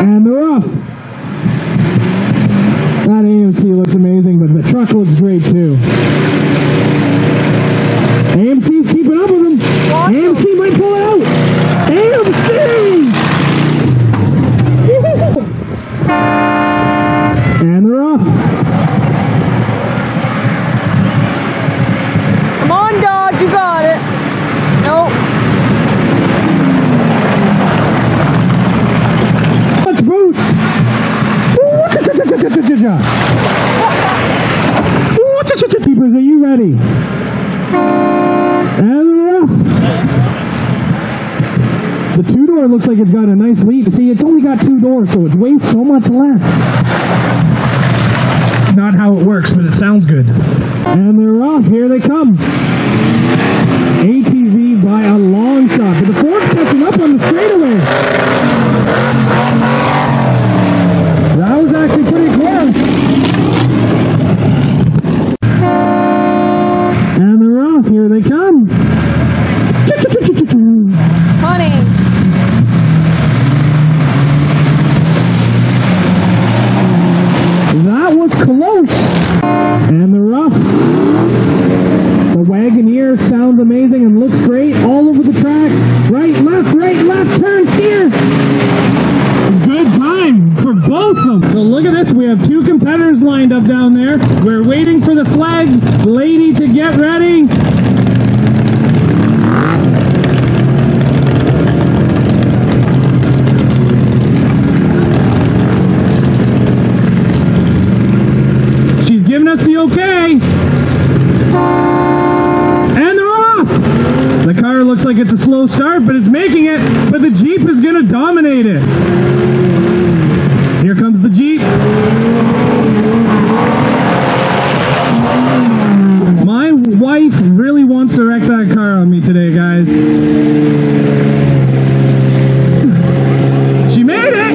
And they're off. That AMC looks amazing, but the truck looks great too. AMC's keeping up with him. AMC might pull out. AMC! And they're off. Come on, Dodge, you got it. Nope. Let's boost. Keepers, are you ready? And they're off. The two-door looks like it's got a nice lead. See, it's only got two doors, so it weighs so much less. Not how it works, but it sounds good. And they're off. Here they come. ATV by a long shot. But the Ford's catching up on the straightaway. That was actually pretty close. And they're off. Here they come. Honey. That was close. And they're off. The Wagoneer sounds amazing and looks great all over the track. Right, left, turn, steer. Good time for both of them. So look at this. We have two competitors lined up down there. We're waiting for the flag lady to get ready. She's giving us the okay. And they're off. The car looks like it's a slow start, but it's making it. But the Jeep is going to dominate it. Here comes the Jeep. My wife really wants to wreck that car on me today, guys. She made it!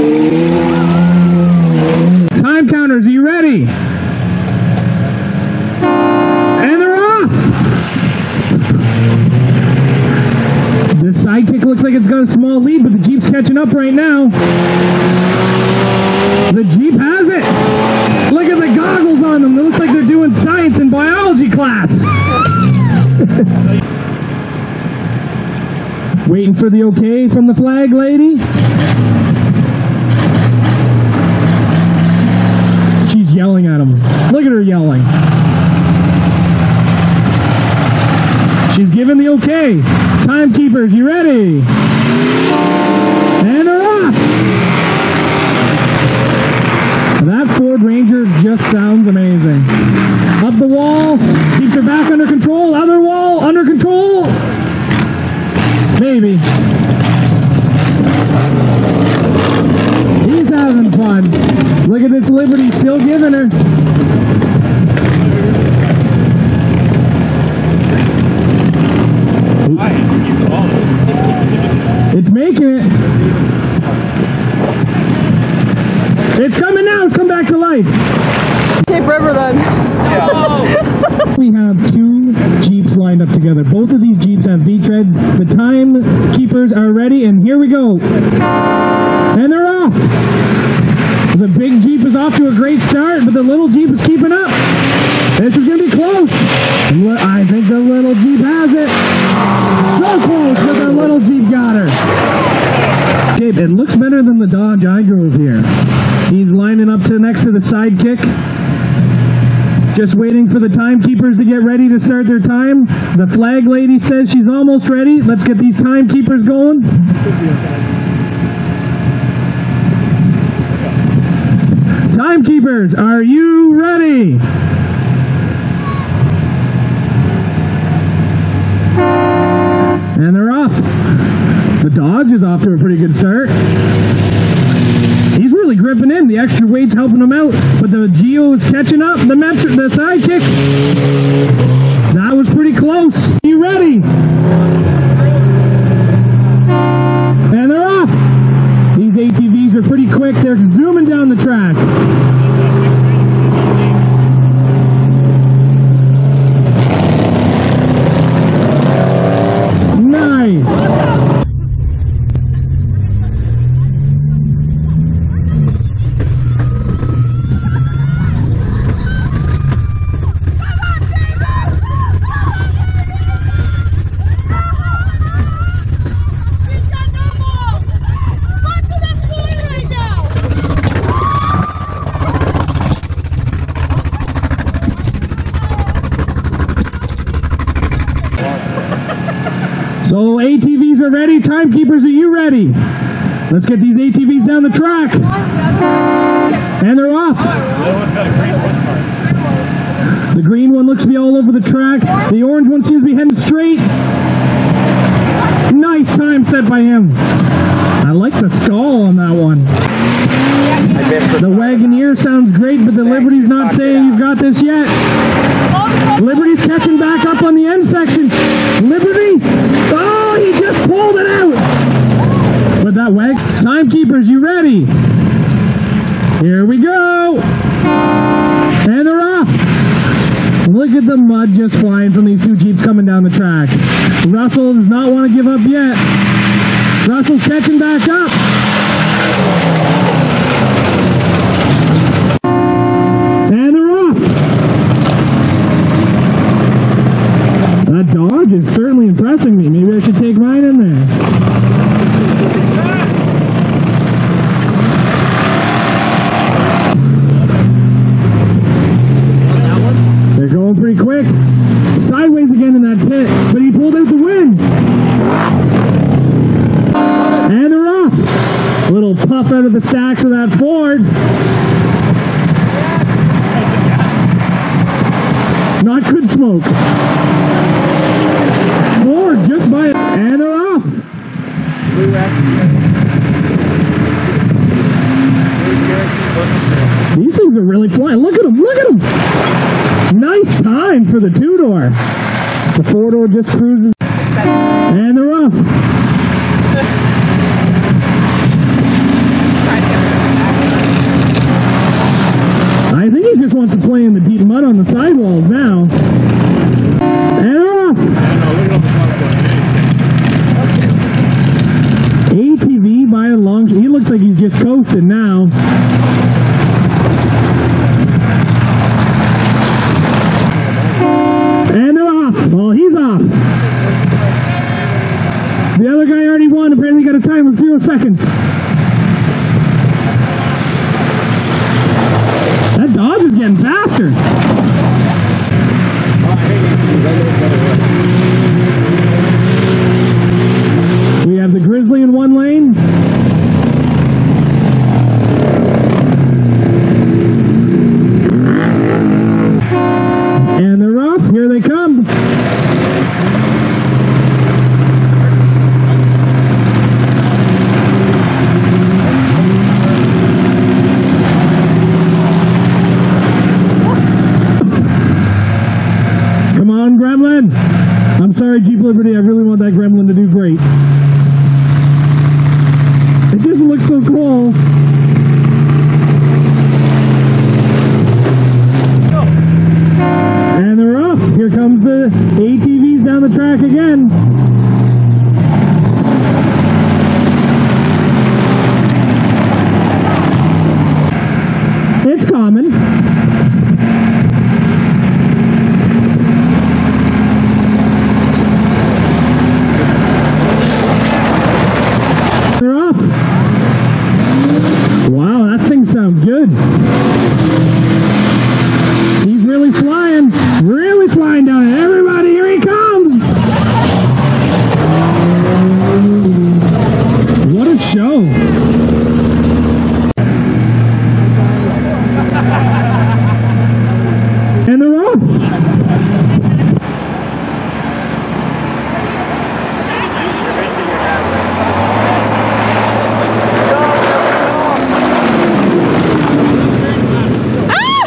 Time counters, are you ready? And they're off! This sidekick looks like it's got a small lead, but the Jeep's catching up right now. The Jeep has it! Look at the goggles on them. It looks like they're doing science and biology class. Waiting for the okay from the flag lady. She's yelling at him. Look at her yelling. She's giving the okay. Timekeepers, you ready? And they're off! That Ford Ranger just sounds amazing. Up the wall, keeps her back under control, other wall, under control. Maybe. He's having fun. Look at this Liberty, still giving her. It's making it. It's coming now. It's come back to life. Cape River then. We have two Jeeps lined up together. Both of these Jeeps have V-treads. The timekeepers are ready, and here we go. And they're off. The big Jeep is off to a great start, but the little Jeep is keeping up. This is going to be close. I think the little Jeep has it. So close, but the little Jeep got her. It looks better than the Dodge I drove here. He's lining up to next to the sidekick. Just waiting for the timekeepers to get ready to start their time. The flag lady says she's almost ready. Let's get these timekeepers going. Timekeepers, are you ready? And they're off. The Dodge is off to a pretty good start. He's really gripping in. The extra weight's helping him out. But the Geo is catching up. The sidekick. That was pretty close. Are you ready? And they're off. These ATVs are pretty quick. They're zooming down the track. Nice. are ready. Timekeepers, are you ready? Let's get these ATVs down the track. And they're off. The green one looks to be all over the track. The orange one seems to be heading straight. Nice time set by him. I like the skull on that one. The Wagoneer sounds great, but the Liberty's not saying you've got this yet. Liberty's catching back up on the end section. Liberty! Oh, he just pulled it out! With that wag. Timekeepers, you ready? Here we go! And they're off! Look at the mud just flying from these two Jeeps coming down the track. Russell does not want to give up yet. Russell's catching back up. And they're off. That Dodge is certainly impressing me. Maybe I should take mine in there. They're going pretty quick. Sideways again in that pit, but he pulled out the win. And they're off. A little puff out of the stacks of that Ford. Not good smoke. Ford just by it. And they're off. These things are really flying. Look at them. Look at them. Nice time for the two-door. The four-door just cruises. And they're off. I think he just wants to play in the deep mud on the sidewalls now. And they're off. ATV by a long shot. He looks like he's just coasting now. And they're off. Well, he's off. The other guy already won. Apparently got a time of 0 seconds. That Dodge is getting faster. We have the Grizzly in one lane. And they're off. Here they come. Come on, Gremlin. I'm sorry, Jeep Liberty. I really want that Gremlin to do great. It just looks so cool. And they're off. Here comes the ATVs down the track again. It's common. They're off. Wow, that thing sounds good. He's really flying down it. Everybody, here he comes! What a show! And they're off!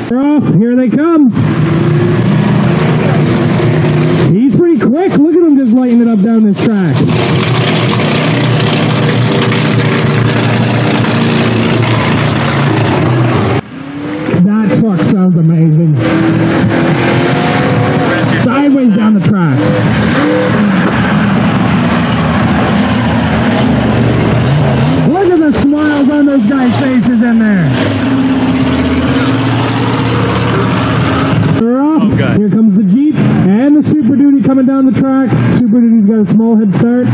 They're off. Here they come. He's pretty quick. Look at him just lighting it up down this track. That truck sounds amazing. Sideways down the track. Look at the smiles on those guys' faces in there. They're off. Oh, here comes the Jeep and the Super Duty coming down the track. Super Duty's got a small head start.